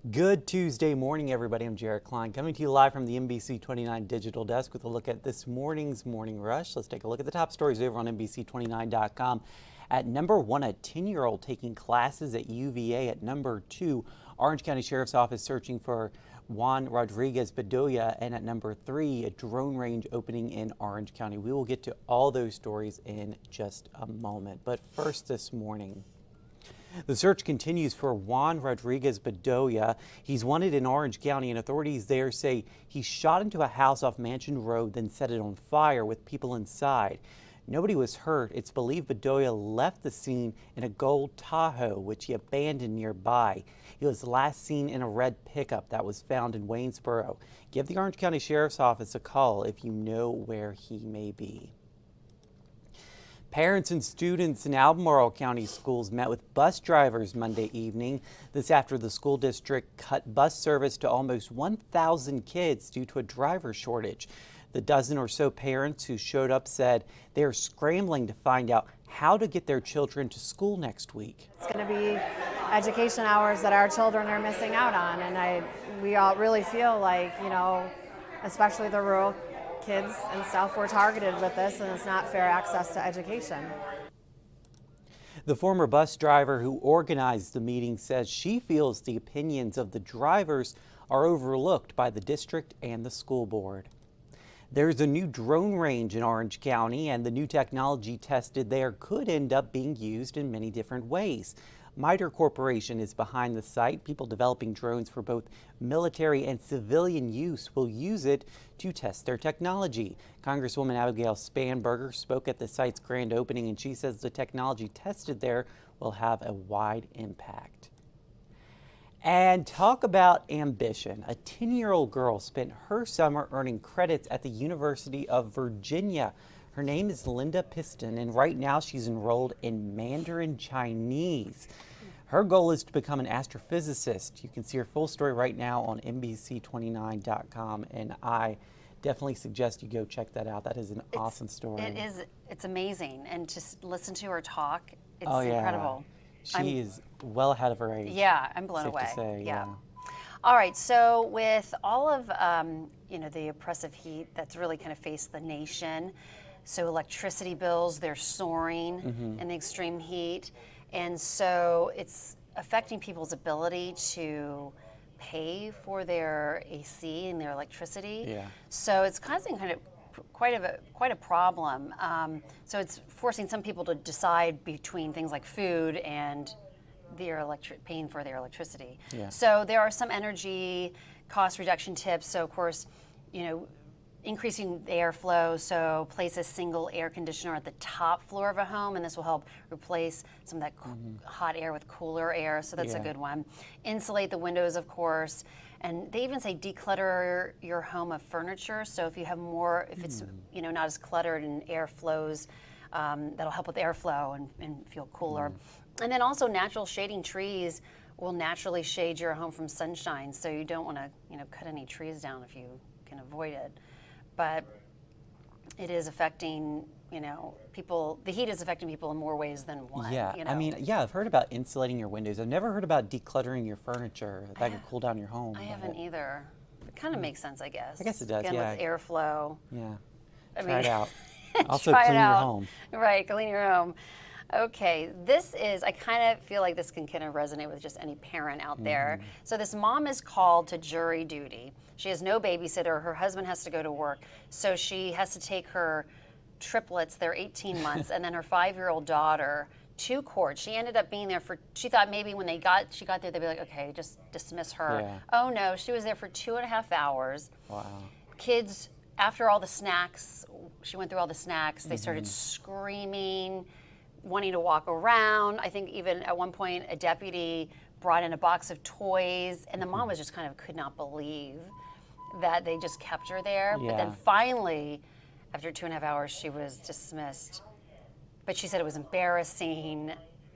Good Tuesday morning, everybody. I'm Jared Klein, coming to you live from the NBC29 Digital Desk with a look at this morning's Morning Rush. Let's take a look at the top stories over on NBC29.com. At number 1, a 10-year-old taking classes at UVA. At number 2, Orange County Sheriff's Office searching for Juan Rodriguez Bedoya. And at number 3, a drone range opening in Orange County. We will get to all those stories in just a moment. But first this morning, the search continues for Juan Rodriguez Bedoya. He's wanted in Orange County, and authorities there say he shot into a house off Mansion Road, then set it on fire with people inside. Nobody was hurt. It's believed Bedoya left the scene in a gold Tahoe, which he abandoned nearby. He was last seen in a red pickup that was found in Waynesboro. Give the Orange County Sheriff's Office a call if you know where he may be. Parents and students in Albemarle County schools met with bus drivers Monday evening. This after the school district cut bus service to almost 1,000 kids due to a driver shortage. The dozen or so parents who showed up said they are scrambling to find out how to get their children to school next week. It's going to be education hours that our children are missing out on, and we all really feel like, especially the rural kids and stuff, were targeted with this, and it's not fair access to education. The former bus driver who organized the meeting says she feels the opinions of the drivers are overlooked by the district and the school board. There's a new drone range in Orange County, and the new technology tested there could end up being used in many different ways. MITRE Corporation is behind the site. People developing drones for both military and civilian use will use it to test their technology. Congresswoman Abigail Spanberger spoke at the site's grand opening, and she says the technology tested there will have a wide impact. And talk about ambition. A 10-year-old girl spent her summer earning credits at the University of Virginia. Her name is Linda Piston, and right now she's enrolled in Mandarin Chinese. Her goal is to become an astrophysicist. You can see her full story right now on NBC29.com, and I definitely suggest you go check that out. That is an awesome story. It is. It's amazing, and just listen to her talk. It's yeah. incredible. She is well ahead of her age. Yeah, I'm blown safe away. To say, yeah. All right, so with all of the oppressive heat that's really kind of faced the nation, so electricity bills, they're soaring in the extreme heat, and so it's affecting people's ability to pay for their AC and their electricity. Yeah. So it's causing quite a problem. So it's forcing some people to decide between things like food and paying for their electricity. Yeah. So there are some energy cost reduction tips. So of course, increasing the airflow. So place a single air conditioner at the top floor of a home, and this will help replace some of that hot air with cooler air. So that's a good one. Insulate the windows, of course. And they even say declutter your home of furniture. So if you have more, if it's not as cluttered and air flows, that'll help with airflow and feel cooler. And then also natural shading trees will naturally shade your home from sunshine. So you don't want to cut any trees down if you can avoid it. But it is affecting people. The heat is affecting people in more ways than one. Yeah, I mean, I've heard about insulating your windows. I've never heard about decluttering your furniture. That could cool down your home. I haven't either. It kind of makes sense, I guess. I guess it does, Again, with airflow. Yeah, Try it out. Also try clean it your out. home. Right, clean your home. Okay, I kind of feel like this can kind of resonate with just any parent out there. So this mom is called to jury duty. She has no babysitter. Her husband has to go to work. So she has to take her triplets, they're 18 months, and then her 5-year-old daughter to court. She ended up being there she thought maybe when she got there, they'd be like, okay, just dismiss her. Yeah. Oh no, she was there for 2.5 hours. Wow. Kids, after all the snacks, she went through all the snacks, they started screaming, wanting to walk around. I think even at one point a deputy brought in a box of toys, and the mom was just kind of could not believe that they just kept her there. Yeah. But then finally, after 2.5 hours, she was dismissed. But she said it was embarrassing.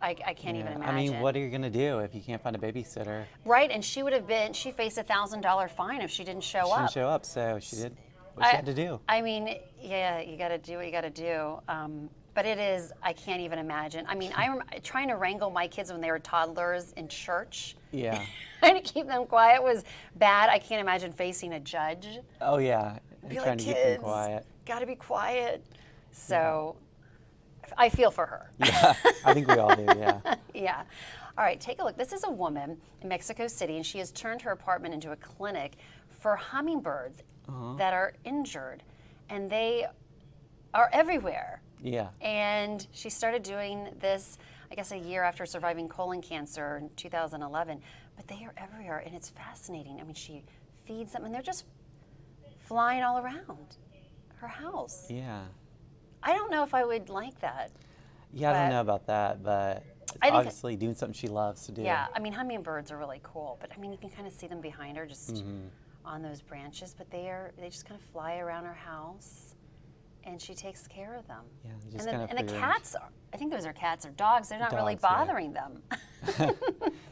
I can't even imagine. I mean, what are you going to do if you can't find a babysitter? Right, and she faced a $1,000 fine if she didn't show up. She didn't show up, so she did what she had to do. I mean, yeah, you got to do what you got to do. But it is, I can't even imagine. I mean, I'm trying to wrangle my kids when they were toddlers in church. Yeah. Trying to keep them quiet was bad. I can't imagine facing a judge. Oh yeah. Be Trying like, to kids, keep them quiet. gotta be quiet. So I feel for her. Yeah. I think we all do. Yeah. Yeah. All right, take a look. This is a woman in Mexico City, and she has turned her apartment into a clinic for hummingbirds that are injured, and they are everywhere. Yeah. And she started doing this, I guess, a year after surviving colon cancer in 2011. But they are everywhere, and it's fascinating. I mean, she feeds them, and they're just flying all around her house. Yeah. I don't know if I would like that. Yeah, I But don't know about that, but it's I think obviously doing something she loves to do. Yeah, I mean, hummingbirds are really cool, but I mean, you can kind of see them behind her just on those branches, but they just kind of fly around her house, and she takes care of them. Yeah, just And kind the, of and the cats, I think those are cats or dogs, they're not really Dogs, yeah. bothering them.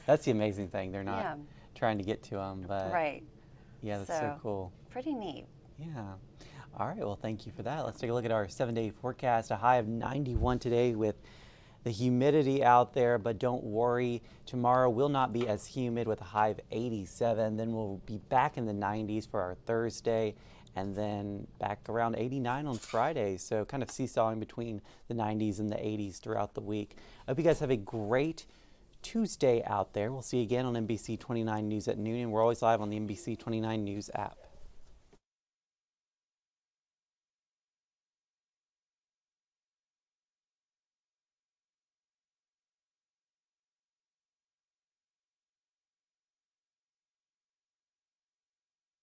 That's the amazing thing. They're not Yeah. trying to get to them, but Right, yeah, that's so cool. pretty neat. Yeah. All right, well, thank you for that. Let's take a look at our 7-day forecast. A high of 91 today with the humidity out there, but don't worry. Tomorrow will not be as humid with a high of 87. Then we'll be back in the 90s for our Thursday, and then back around 89 on Friday. So kind of seesawing between the 90s and the 80s throughout the week. I hope you guys have a great Tuesday out there. We'll see you again on NBC 29 News at noon, and we're always live on the NBC 29 News app.